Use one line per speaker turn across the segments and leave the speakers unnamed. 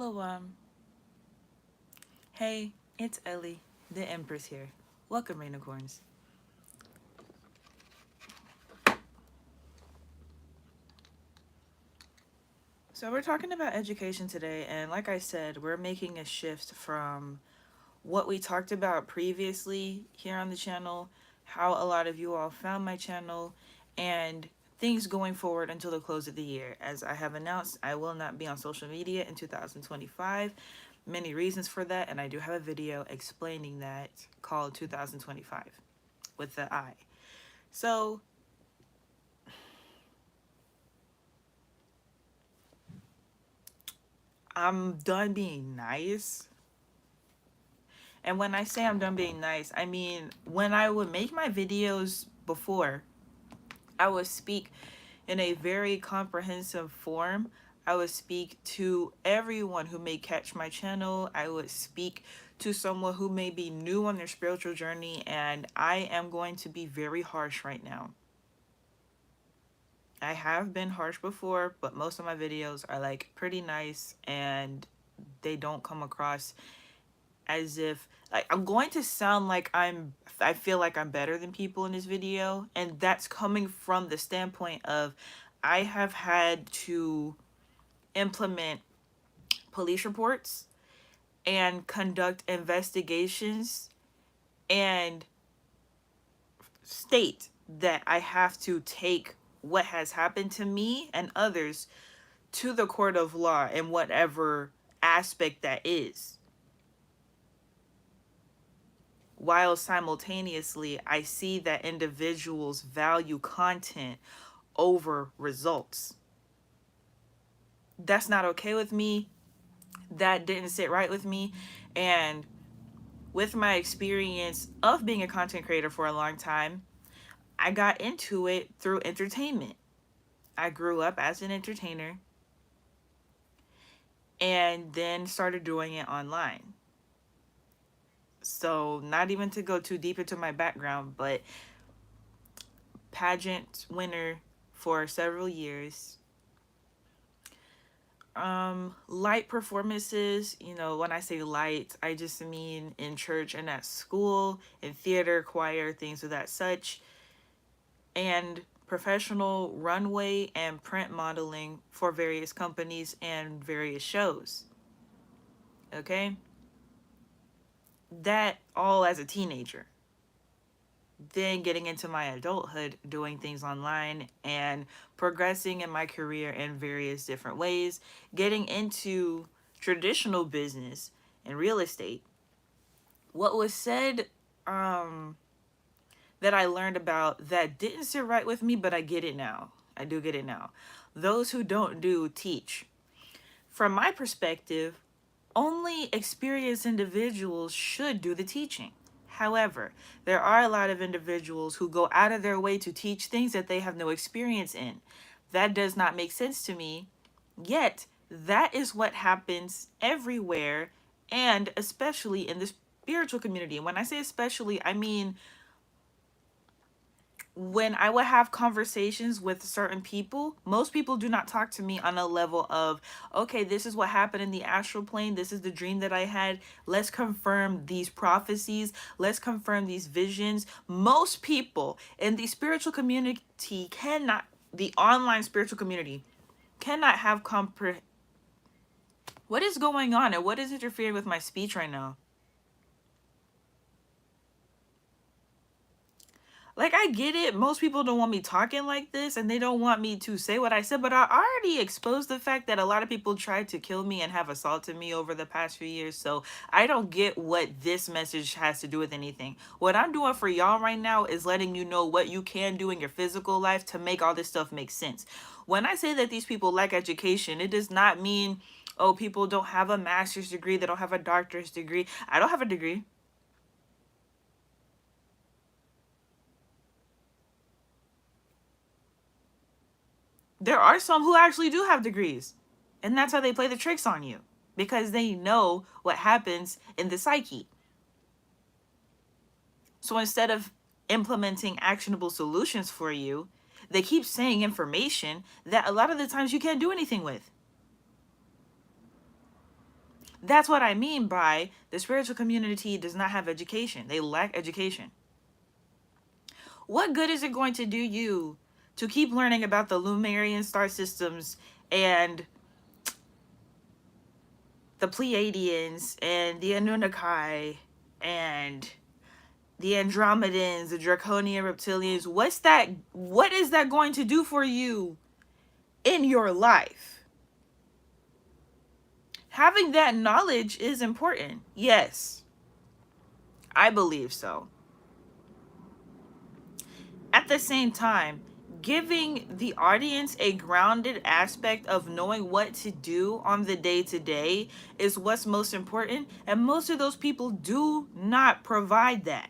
Shalom. Hey, it's Ellie, the Empress here. Welcome, Rainicorns. So, we're talking about education today, and like I said, we're making a shift from what we talked about previously here on the channel, how a lot of you all found my channel, and things going forward until the close of the year. As I have announced, I will not be on social media in 2025. Many reasons for that, and I do have a video explaining that called 2025 with the I. So, I'm done being nice. And when I say I'm done being nice, I mean when I would make my videos before, I would speak in a very comprehensive form. I would speak to everyone who may catch my channel. I would speak to someone who may be new on their spiritual journey, and I am going to be very harsh right now. I have been harsh before, but most of my videos are like pretty nice, and they don't come across as if like I'm going to sound like I feel like I'm better than people in this video, and that's coming from the standpoint of I have had to implement police reports and conduct investigations and state that I have to take what has happened to me and others to the court of law in whatever aspect that is, while simultaneously I see that individuals value content over results. That's not okay with me. That didn't sit right with me. And with my experience of being a content creator for a long time, I got into it through entertainment. I grew up as an entertainer and then started doing it online. So, not even to go too deep into my background, but pageant winner for several years. Light performances, when I say light, I just mean in church and at school, in theater, choir, things of that such, and professional runway and print modeling for various companies and various shows. Okay? That all as a teenager. Then getting into my adulthood, doing things online and progressing in my career in various different ways, getting into traditional business and real estate. What was said that I learned about that didn't sit right with me, but I get it now. I do get it now. Those who don't do teach. From my perspective, only experienced individuals should do the teaching. However, there are a lot of individuals who go out of their way to teach things that they have no experience in. That does not make sense to me. Yet, that is what happens everywhere, and especially in the spiritual community. And when I say especially, I mean when I would have conversations with certain people, most people do not talk to me on a level of, okay, this is what happened in the astral plane. This is the dream that I had. Let's confirm these prophecies. Let's confirm these visions. Most people in the spiritual community cannot, the online spiritual community, cannot have What is going on and what is interfering with my speech right now? Like, I get it. Most people don't want me talking like this and they don't want me to say what I said, but I already exposed the fact that a lot of people tried to kill me and have assaulted me over the past few years. So I don't get what this message has to do with anything. What I'm doing for y'all right now is letting you know what you can do in your physical life to make all this stuff make sense. When I say that these people lack education, it does not mean, oh, people don't have a master's degree, they don't have a doctor's degree. I don't have a degree. There are some who actually do have degrees, and that's how they play the tricks on you, because they know what happens in the psyche. So instead of implementing actionable solutions for you, they keep saying information that a lot of the times you can't do anything with. That's what I mean by the spiritual community does not have education. They lack education. What good is it going to do you to keep learning about the Lemurian star systems and the Pleiadians and the Anunnaki and the Andromedans, the Draconian reptilians? What is that going to do for you in your life? Having that knowledge is important. Yes, I believe so. At the same time, giving the audience a grounded aspect of knowing what to do on the day to day is what's most important, and most of those people do not provide that.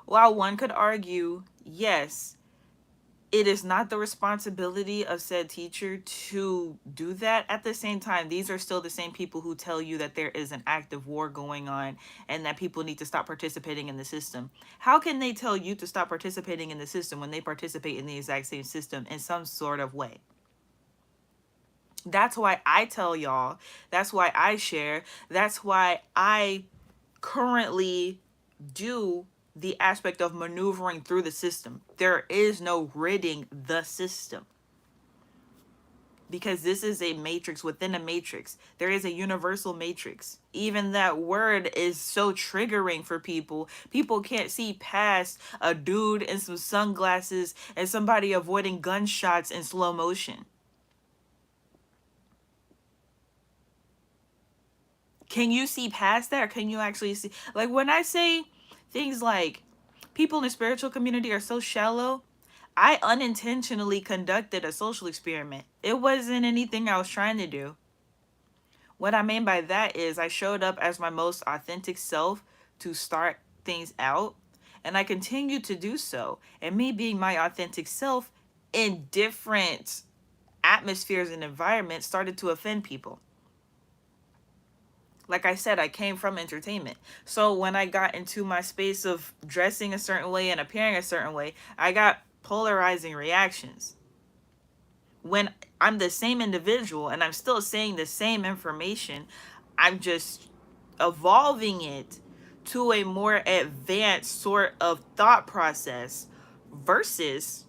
While one could argue, yes, it is not the responsibility of said teacher to do that. At the same time, these are still the same people who tell you that there is an active war going on and that people need to stop participating in the system. How can they tell you to stop participating in the system when they participate in the exact same system in some sort of way? That's why I tell y'all, that's why I share, that's why I currently do the aspect of maneuvering through the system. There is no ridding the system, because this is a matrix within a matrix. There is a universal matrix. Even that word is so triggering for people. People can't see past a dude in some sunglasses and somebody avoiding gunshots in slow motion. Can you see past that, or can you actually see? Like, when I say things like people in the spiritual community are so shallow, I unintentionally conducted a social experiment. It wasn't anything I was trying to do. What I mean by that is I showed up as my most authentic self to start things out, and I continue to do so. And me being my authentic self in different atmospheres and environments started to offend people. Like I said, I came from entertainment. So when I got into my space of dressing a certain way and appearing a certain way, I got polarizing reactions. When I'm the same individual and I'm still saying the same information, I'm just evolving it to a more advanced sort of thought process versus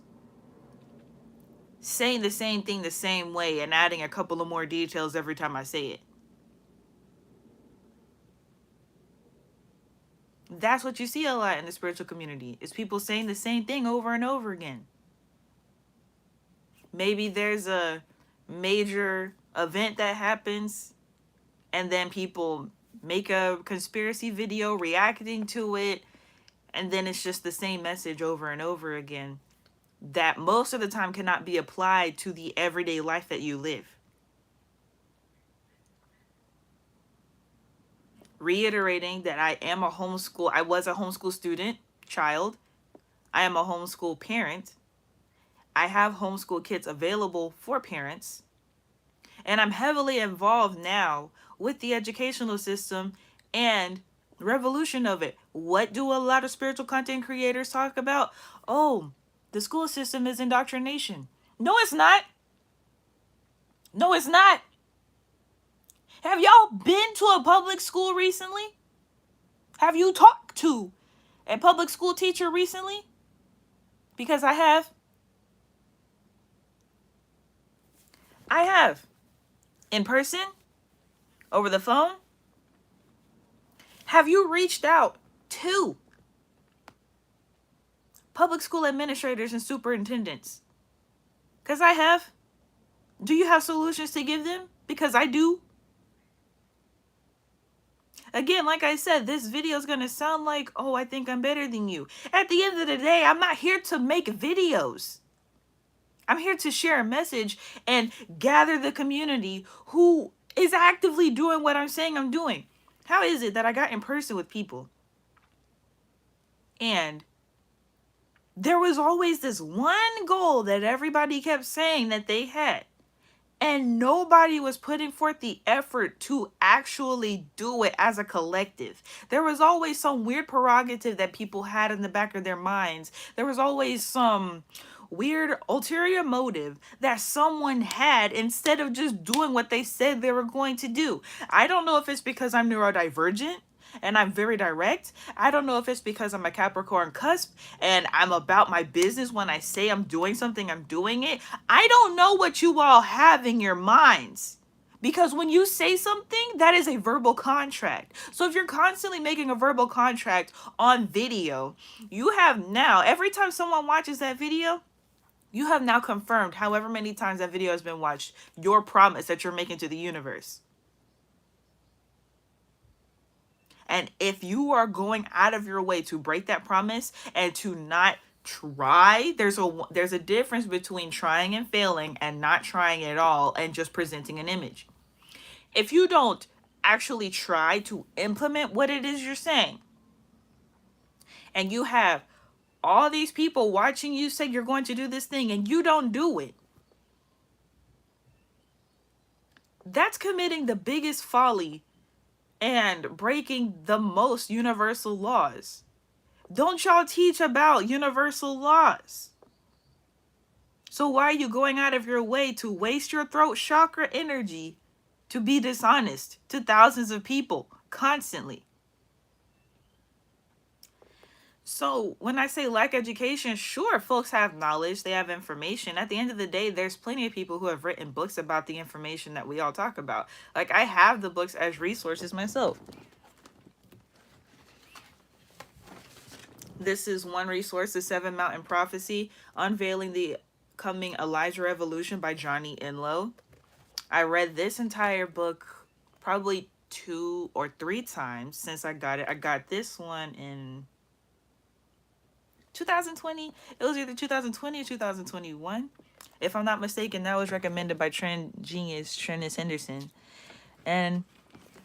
saying the same thing the same way and adding a couple of more details every time I say it. That's what you see a lot in the spiritual community, is people saying the same thing over and over again. Maybe there's a major event that happens and then people make a conspiracy video reacting to it, and then it's just the same message over and over again that most of the time cannot be applied to the everyday life that you live. Reiterating that I was a homeschool student, child. I am a homeschool parent. I have homeschool kids available for parents. And I'm heavily involved now with the educational system and revolution of it. What do a lot of spiritual content creators talk about? Oh, the school system is indoctrination. No, it's not. No, it's not. Have y'all been to a public school recently? Have you talked to a public school teacher recently? Because I have. I have. In person? Over the phone? Have you reached out to public school administrators and superintendents? Because I have. Do you have solutions to give them? Because I do. Again, like I said, this video is going to sound like, oh, I think I'm better than you. At the end of the day, I'm not here to make videos. I'm here to share a message and gather the community who is actively doing what I'm saying I'm doing. How is it that I got in person with people and there was always this one goal that everybody kept saying that they had, and nobody was putting forth the effort to actually do it as a collective? There was always some weird prerogative that people had in the back of their minds. There was always some weird ulterior motive that someone had instead of just doing what they said they were going to do. I don't know if it's because I'm neurodivergent and I'm very direct. I don't know if it's because I'm a Capricorn cusp and I'm about my business. When I say I'm doing something, I'm doing it. I don't know what you all have in your minds. Because when you say something, that is a verbal contract. So if you're constantly making a verbal contract on video, you have now, every time someone watches that video, you have now confirmed however many times that video has been watched, your promise that you're making to the universe. And if you are going out of your way to break that promise and to not try, there's a difference between trying and failing and not trying at all and just presenting an image. If you don't actually try to implement what it is you're saying, and you have all these people watching you say you're going to do this thing and you don't do it, that's committing the biggest folly and breaking the most universal laws. Don't y'all teach about universal laws? So why are you going out of your way to waste your throat chakra energy to be dishonest to thousands of people constantly? So when I say lack education, sure, folks have knowledge, they have information. At the end of the day, there's plenty of people who have written books about the information that we all talk about. Like, I have the books as resources myself. This is one resource, The Seven Mountain Prophecy, Unveiling the Coming Elijah Revolution by Johnny Enlow. I read this entire book probably 2 or 3 times since I got it. I got this one in 2020. It was either 2020 or 2021. If I'm not mistaken, that was recommended by Trend Genius, Trennis Henderson. And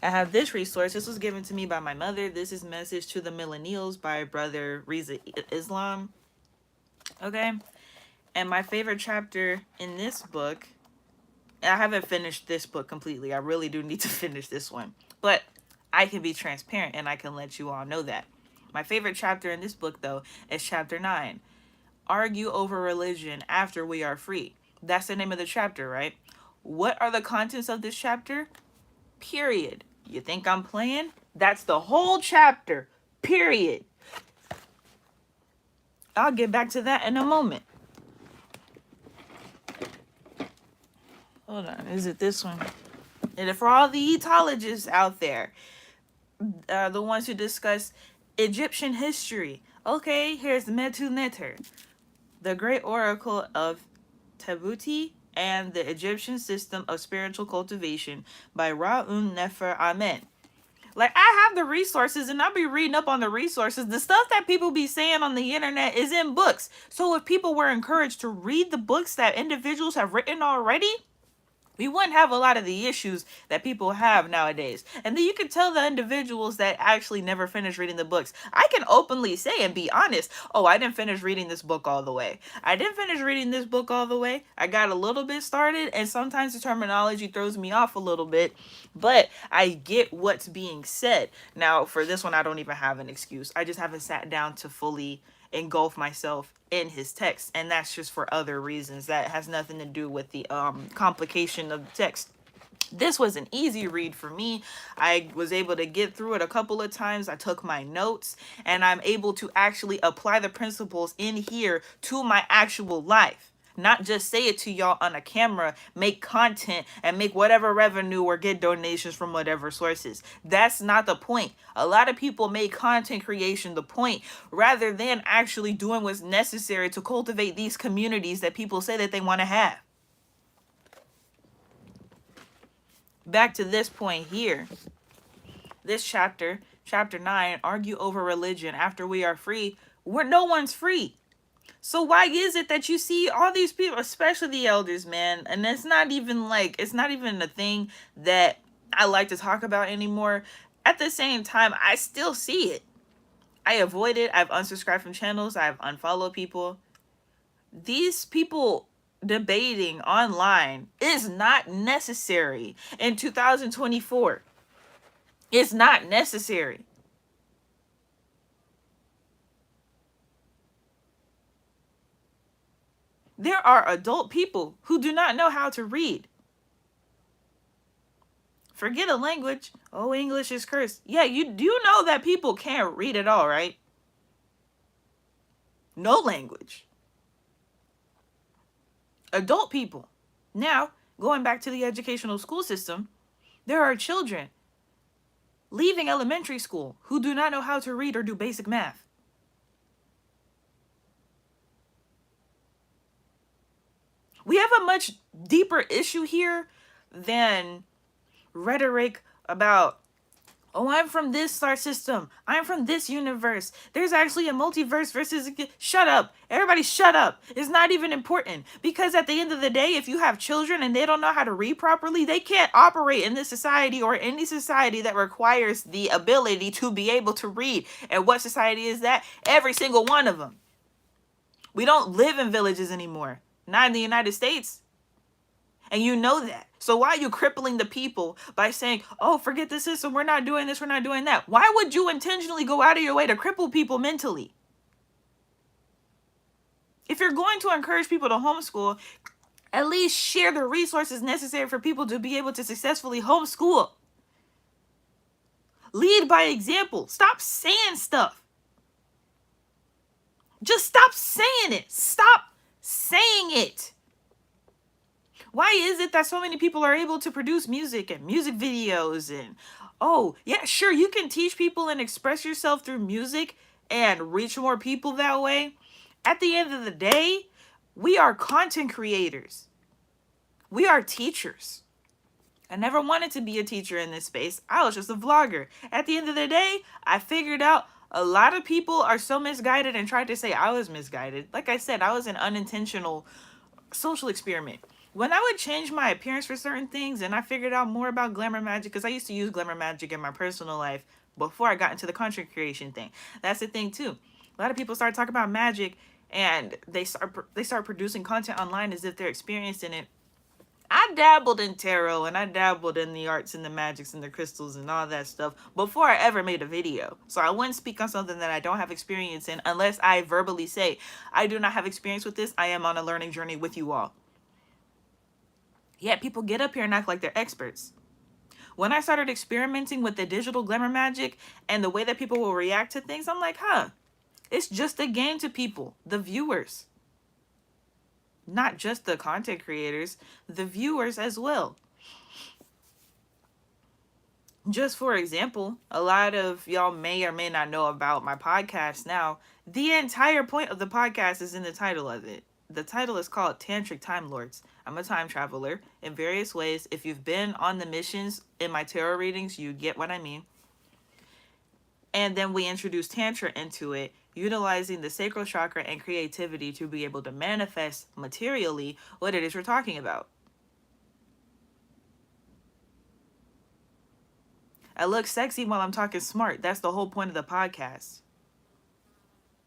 I have this resource. This was given to me by my mother. This is Message to the Millennials by Brother Riza Islam. Okay. And my favorite chapter in this book, I haven't finished this book completely. I really do need to finish this one. But I can be transparent and I can let you all know that. My favorite chapter in this book, though, is chapter 9. Argue over religion after we are free. That's the name of the chapter, right? What are the contents of this chapter? Period. You think I'm playing? That's the whole chapter. Period. I'll get back to that in a moment. Hold on. Is it this one? And for all the etologists out there, the ones who discuss Egyptian history. Okay, here's Metu Neter, the great oracle of Tabuti and the Egyptian system of spiritual cultivation by Ra'un Nefer Amen. Like, I have the resources and I'll be reading up on the resources. The stuff that people be saying on the internet is in books. So if people were encouraged to read the books that individuals have written already, we wouldn't have a lot of the issues that people have nowadays. And then you can tell the individuals that actually never finished reading the books. I can openly say and be honest, oh, I didn't finish reading this book all the way. I didn't finish reading this book all the way. I got a little bit started, and sometimes the terminology throws me off a little bit, but I get what's being said. Now, for this one, I don't even have an excuse. I just haven't sat down to fully engulf myself in his text, and that's just for other reasons that has nothing to do with the complication of the text. This was an easy read for me. I was able to get through it a couple of times. I took my notes and I'm able to actually apply the principles in here to my actual life. Not just say it to y'all on a camera, make content and make whatever revenue or get donations from whatever sources. That's not the point. A lot of people make content creation the point rather than actually doing what's necessary to cultivate these communities that people say that they want to have. Back to this point here. This chapter, chapter 9, argue over religion after we are free. No one's free. So why is it that you see all these people, especially the elders, man, and it's not even a thing that I like to talk about anymore. At the same time, I still see it. I avoid it. I've unsubscribed from channels. I've unfollowed people. These people debating online is not necessary in 2024. It's not necessary. There are adult people who do not know how to read. Forget a language. Oh, English is cursed. Yeah, you do know that people can't read at all, right? No language. Adult people. Now, going back to the educational school system, there are children leaving elementary school who do not know how to read or do basic math. We have a much deeper issue here than rhetoric about, oh, I'm from this star system, I'm from this universe, there's actually a multiverse versus shut up, everybody shut up. It's not even important, because at the end of the day, if you have children and they don't know how to read properly, they can't operate in this society or any society that requires the ability to be able to read. And what society is that? Every single one of them. We don't live in villages anymore, not in the United States. And you know that. So why are you crippling the people by saying, oh, forget the system, we're not doing this, we're not doing that? Why would you intentionally go out of your way to cripple people mentally? If you're going to encourage people to homeschool, at least share the resources necessary for people to be able to successfully homeschool. Lead by example. Stop saying stuff. Just stop saying it. Stop saying it. Why is it that so many people are able to produce music and music videos and, oh, yeah, sure, you can teach people and express yourself through music and reach more people that way. At the end of the day, we are content creators. We are teachers. I never wanted to be a teacher in this space. I was just a vlogger. At the end of the day, I figured out a lot of people are so misguided and tried to say I was misguided. Like I said, I was an unintentional social experiment. When I would change my appearance for certain things and I figured out more about glamour magic, because I used to use glamour magic in my personal life before I got into the content creation thing. That's the thing too. A lot of people start talking about magic and they start producing content online as if they're experienced in it. I dabbled in tarot and I dabbled in the arts and the magics and the crystals and all that stuff before I ever made a video. So I wouldn't speak on something that I don't have experience in unless I verbally say, I do not have experience with this. I am on a learning journey with you all. Yet people get up here and act like they're experts. When I started experimenting with the digital glamour magic and the way that people will react to things, I'm like, it's just a game to people, the viewers. Not just the content creators, the viewers as well. Just for example, a lot of y'all may or may not know about my podcast now. The entire point of the podcast is in the title of it. The title is called Tantric Time Lords. I'm a time traveler in various ways. If you've been on the missions in my tarot readings, you get what I mean. And then we introduce Tantra into it, utilizing the sacral chakra and creativity to be able to manifest materially what it is we're talking about. I look sexy while I'm talking smart. That's the whole point of the podcast.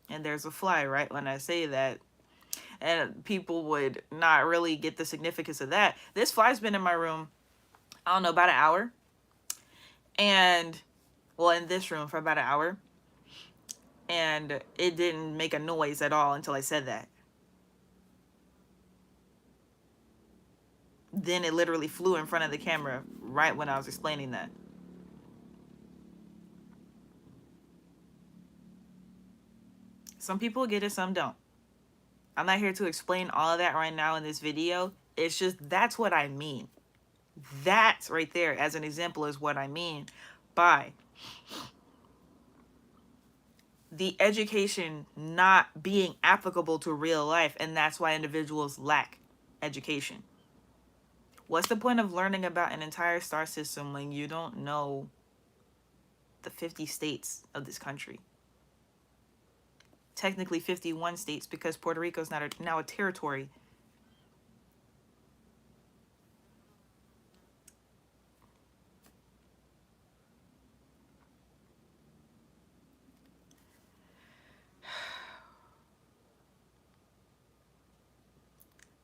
And there's a fly right when I say that. And people would not really get the significance of that. This fly's been in my room, I don't know, about an hour. And, well, in this room for about an hour. And it didn't make a noise at all until I said that. Then it literally flew in front of the camera right when I was explaining that. Some people get it, some don't. I'm not here to explain all of that right now in this video. It's just, that's what I mean. That right there, as an example, is what I mean by the education not being applicable to real life, and that's why individuals lack education. What's the point of learning about an entire star system when you don't know the 50 states of this country? Technically 51 states, because Puerto Rico is now a territory.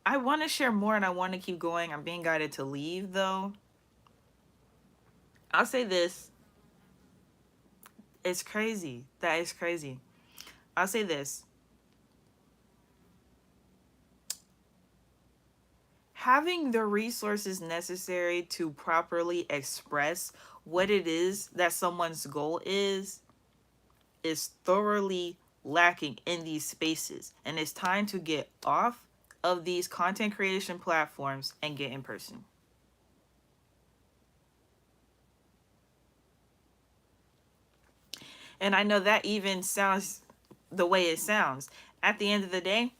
I want to share more and I want to keep going. I'm being guided to leave though. I'll say this. It's crazy. That is crazy. I'll say this. having the resources necessary to properly express what it is that someone's goal is thoroughly lacking in these spaces. And it's time to get off of these content creation platforms and get in person. And I know that even sounds the way it sounds. At the end of the day,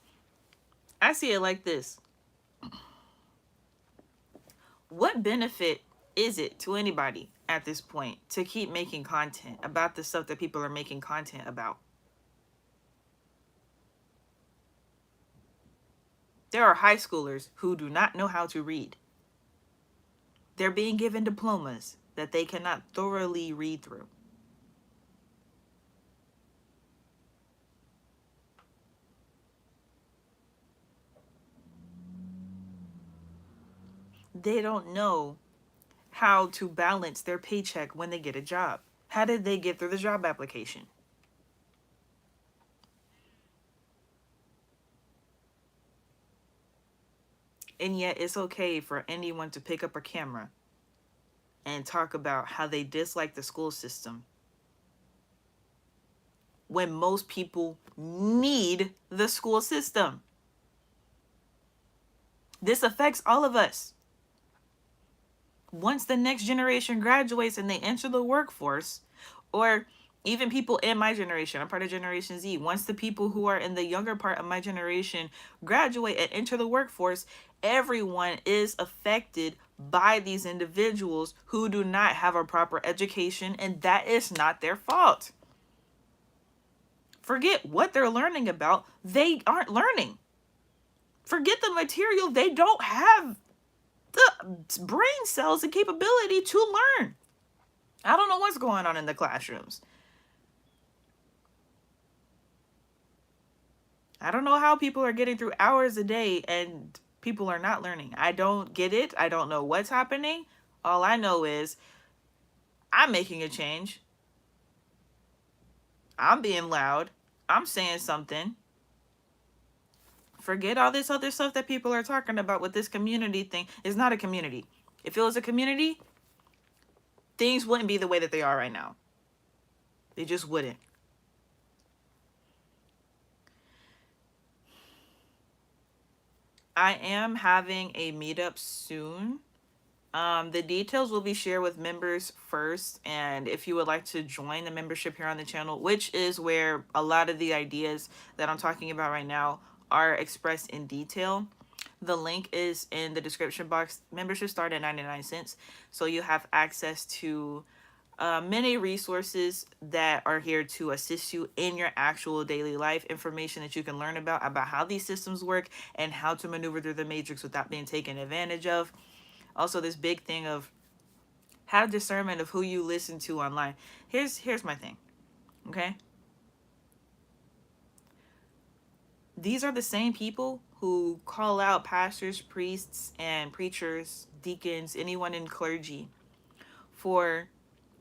I see it like this. What benefit is it to anybody at this point to keep making content about the stuff that people are making content about? There are high schoolers who do not know how to read. They're being given diplomas that they cannot thoroughly read through. They don't know how to balance their paycheck when they get a job. How did they get through the job application? And yet it's okay for anyone to pick up a camera and talk about how they dislike the school system when most people need the school system. This affects all of us. Once the next generation graduates and they enter the workforce, or even people in my generation, I'm part of Generation Z. Once the people who are in the younger part of my generation graduate and enter the workforce, everyone is affected by these individuals who do not have a proper education, and that is not their fault. Forget what they're learning about. They aren't learning. Forget the material. They don't have the brain cells and capability to learn. I don't know what's going on in the classrooms. I don't know how people are getting through hours a day and people are not learning. I don't get it. I don't know what's happening. All I know is I'm making a change. I'm being loud. I'm saying something. Forget all this other stuff that people are talking about with this community thing. It's not a community. If it was a community, things wouldn't be the way that they are right now. They just wouldn't. I am having a meetup soon. The details will be shared with members first, and if you would like to join the membership here on the channel, which is where a lot of the ideas that I'm talking about right now are expressed in detail, the link is in the description box. Membership start at 99 cents, so you have access to many resources that are here to assist you in your actual daily life, information that you can learn about how these systems work and how to maneuver through the matrix without being taken advantage of. Also, this big thing of have discernment of who you listen to online. Here's my thing, okay? These are the same people who call out pastors, priests, and preachers, deacons, anyone in clergy for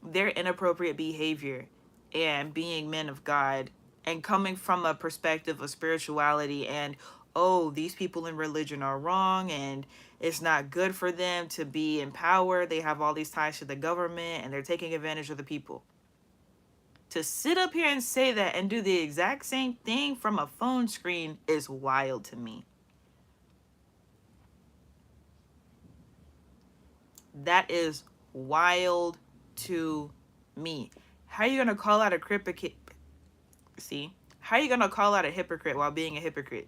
their inappropriate behavior and being men of God and coming from a perspective of spirituality and, oh, these people in religion are wrong and it's not good for them to be in power. They have all these ties to the government and they're taking advantage of the people. To sit up here and say that and do the exact same thing from a phone screen is wild to me. That is wild to me. How are you going to call out a hypocrite? See? How are you going to call out a hypocrite while being a hypocrite?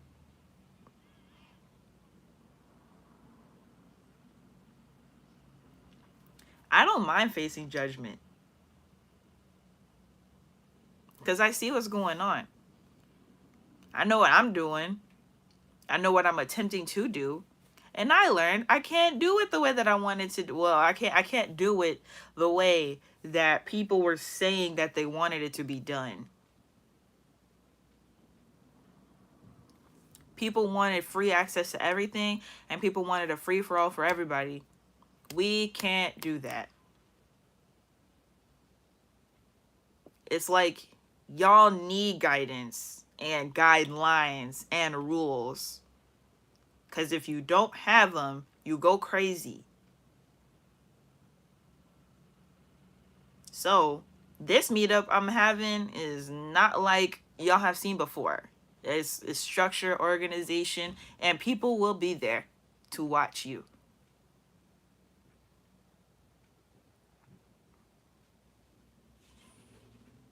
I don't mind facing judgment because I see what's going on. I know what I'm doing. I know what I'm attempting to do. And I learned I can't do it the way that I wanted to do. Well, I can't do it the way that people were saying that they wanted it to be done. People wanted free access to everything, and people wanted a free-for-all for everybody. We can't do that. It's like y'all need guidance and guidelines and rules. Because if you don't have them, you go crazy. So this meetup I'm having is not like y'all have seen before. It's structure, organization, and people will be there to watch you.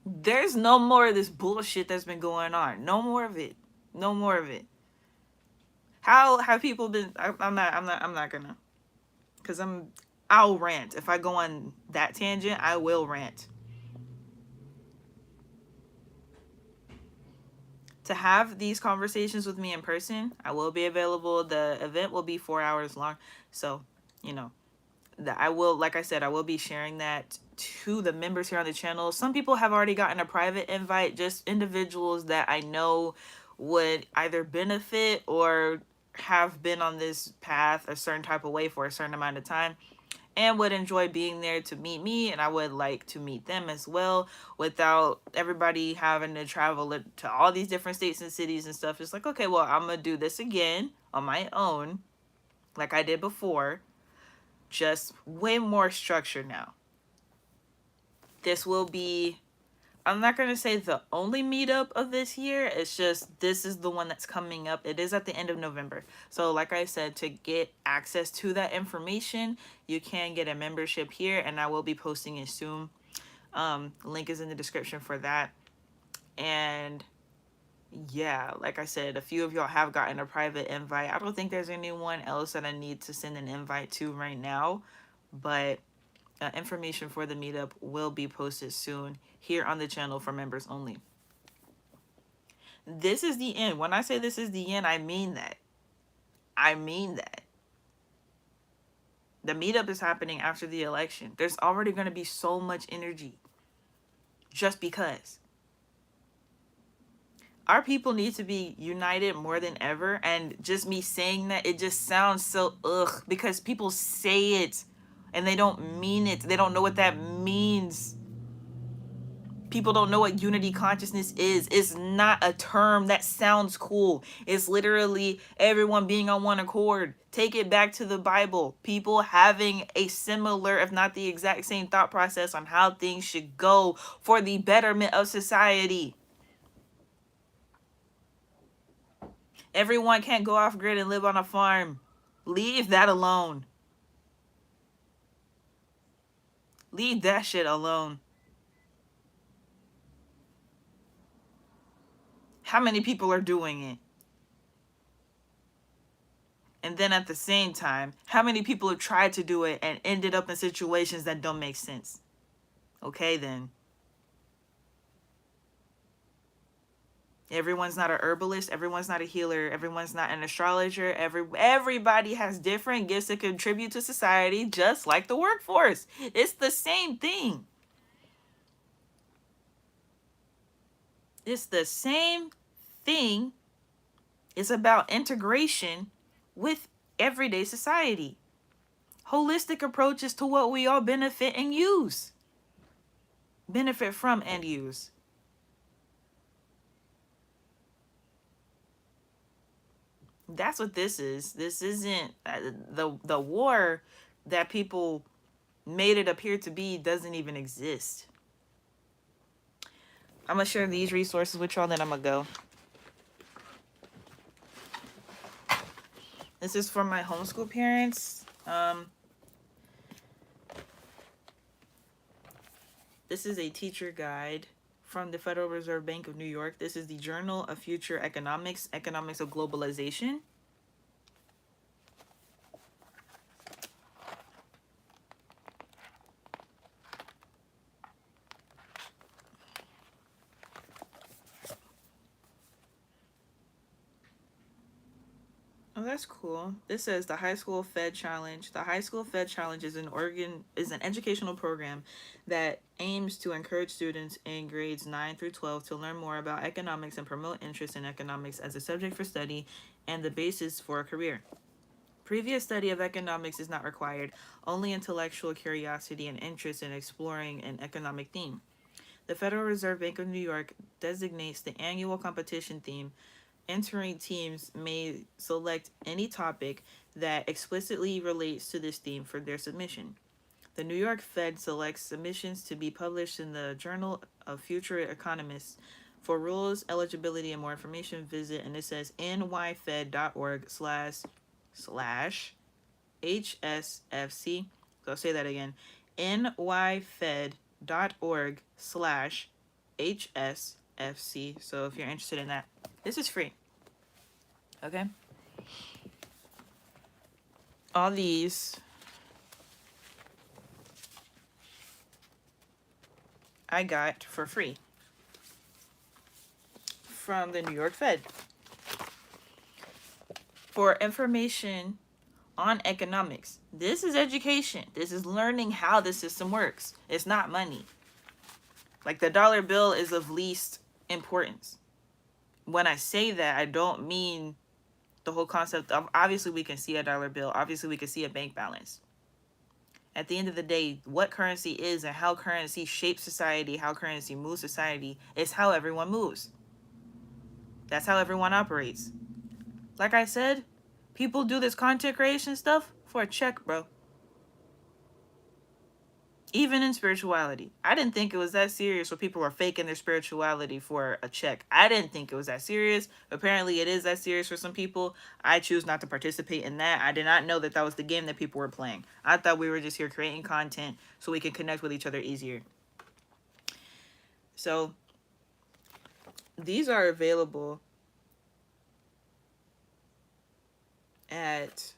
There's no more of this bullshit that's been going on. No more of it. No more of it. How have people been? I'm not gonna. Cause I'll rant if I go on that tangent. I will rant. To have these conversations with me in person, I will be available. The event will be 4 hours long, so you know that I will, like I said, I will be sharing that to the members here on the channel. Some people have already gotten a private invite, just individuals that I know would either benefit or have been on this path a certain type of way for a certain amount of time and would enjoy being there to meet me, and I would like to meet them as well without everybody having to travel to all these different states and cities and stuff. It's like, okay, well, I'm gonna do this again on my own like I did before, just way more structure now. This will be, I'm not going to say the only meetup of this year. It's just this is the one that's coming up. It is at the end of November. So like I said, to get access to that information, you can get a membership here, and I will be posting it soon. Link is in the description for that. And yeah, like I said, a few of y'all have gotten a private invite. I don't think there's anyone else that I need to send an invite to right now, but information for the meetup will be posted soon here on the channel for members only. This is the end. When I say this is the end, I mean that. I mean that. The meetup is happening after the election. There's already going to be so much energy just because. Our people need to be united more than ever, and just me saying that, it just sounds so ugh, because people say it and they don't mean it. They don't know what that means. People don't know what unity consciousness is. It's not a term that sounds cool. It's literally everyone being on one accord. Take it back to the Bible. People having a similar, if not the exact same thought process on how things should go for the betterment of society. Everyone can't go off grid and live on a farm. Leave that alone. Leave that shit alone. How many people are doing it? And then at the same time, how many people have tried to do it and ended up in situations that don't make sense? Okay, then. Everyone's not a herbalist. Everyone's not a healer. Everyone's not an astrologer. Everybody has different gifts to contribute to society, just like the workforce. It's the same thing. It's the same thing. It's about integration with everyday society. Holistic approaches to what we all benefit and use. Benefit from and use. That's what this is. This isn't the war that people made it appear to be doesn't even exist. I'm gonna share these resources with y'all, then I'm gonna go. This is for my homeschool parents. This is a teacher guide from the Federal Reserve Bank of New York. This is the Journal of Future Economics, Economics of Globalization. Oh, that's cool. This says the High School Fed Challenge. The High School Fed Challenge is an educational program that aims to encourage students in grades 9 through 12 to learn more about economics and promote interest in economics as a subject for study and the basis for a career. Previous study of economics is not required, only intellectual curiosity and interest in exploring an economic theme. The Federal Reserve Bank of New York designates the annual competition theme Entering teams may select any topic that explicitly relates to this theme for their submission. The New York Fed selects submissions to be published in the Journal of Future Economists. For rules, eligibility, and more information, visit, and it says nyfed.org/HSFC. So I'll say that again, nyfed.org/HSFC. So if you're interested in that, this is free. Okay? All these I got for free from the New York Fed. For information on economics, this is education. This is learning how the system works. It's not money. Like, the dollar bill is of least importance. When I say that, I don't mean the whole concept of, obviously we can see a dollar bill, obviously we can see a bank balance. At the end of the day, what currency is and how currency shapes society, how currency moves society, is how everyone moves. That's how everyone operates. Like I said, people do this content creation stuff for a check, bro. Even in spirituality. I didn't think it was that serious where people are faking their spirituality for a check. I didn't think it was that serious. Apparently it is that serious for some people. I choose not to participate in that. I did not know that that was the game that people were playing. I thought we were just here creating content so we can connect with each other easier. So these are available at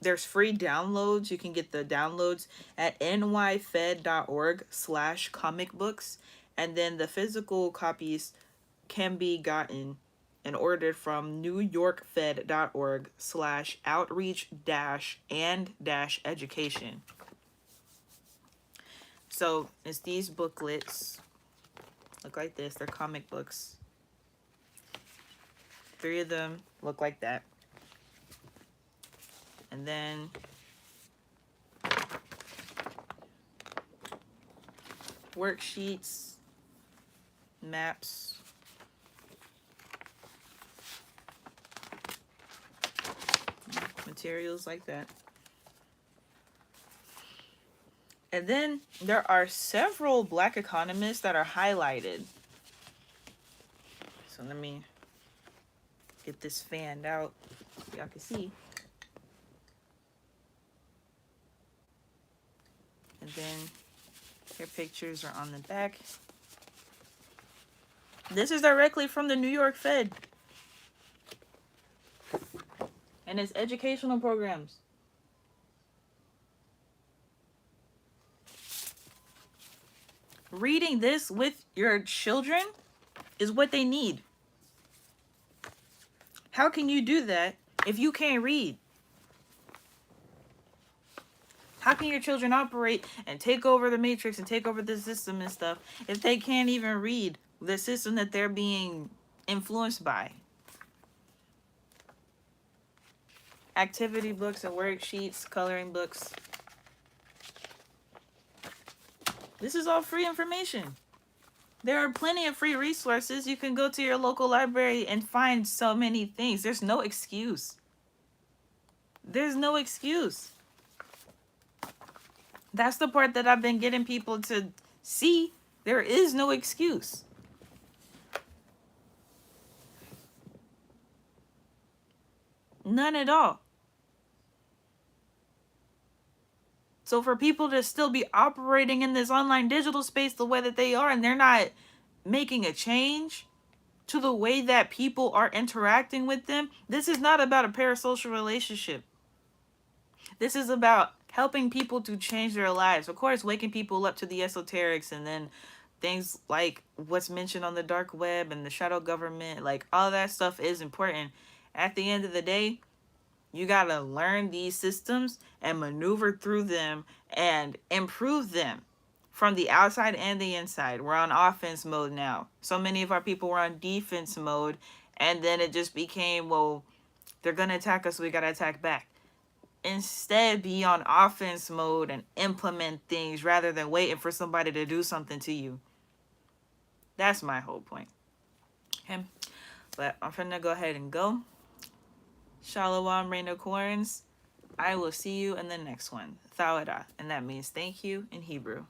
there's free downloads. You can get the downloads at nyfed.org/comic books, and then the physical copies can be gotten and ordered from newyorkfed.org/outreach-and-education. So it's these booklets. Look like this. They're comic books. 3 of them look like that. And then worksheets, maps, materials like that. And then there are several Black economists that are highlighted. So let me get this fanned out so y'all can see. And then their pictures are on the back. This is directly from the New York Fed. And it's educational programs. Reading this with your children is what they need. How can you do that if you can't read? How can your children operate and take over the matrix and take over the system and stuff if they can't even read the system that they're being influenced by? Activity books and worksheets, coloring books. This is all free information. There are plenty of free resources. You can go to your local library and find so many things. There's no excuse. There's no excuse. That's the part that I've been getting people to see. There is no excuse. None at all. So for people to still be operating in this online digital space the way that they are, and they're not making a change to the way that people are interacting with them, this is not about a parasocial relationship. This is about helping people to change their lives. Of course, waking people up to the esoterics, and then things like what's mentioned on the dark web and the shadow government, like all that stuff is important. At the end of the day, you gotta learn these systems and maneuver through them and improve them from the outside and the inside. We're on offense mode now. So many of our people were on defense mode, and then it just became, well, they're gonna attack us, so we gotta attack back. Instead, be on offense mode and implement things rather than waiting for somebody to do something to you. That's my whole point. Okay. But I'm finna go ahead and go. Shalom, Rain of Corns. I will see you in the next one. Thawada. And that means thank you in Hebrew.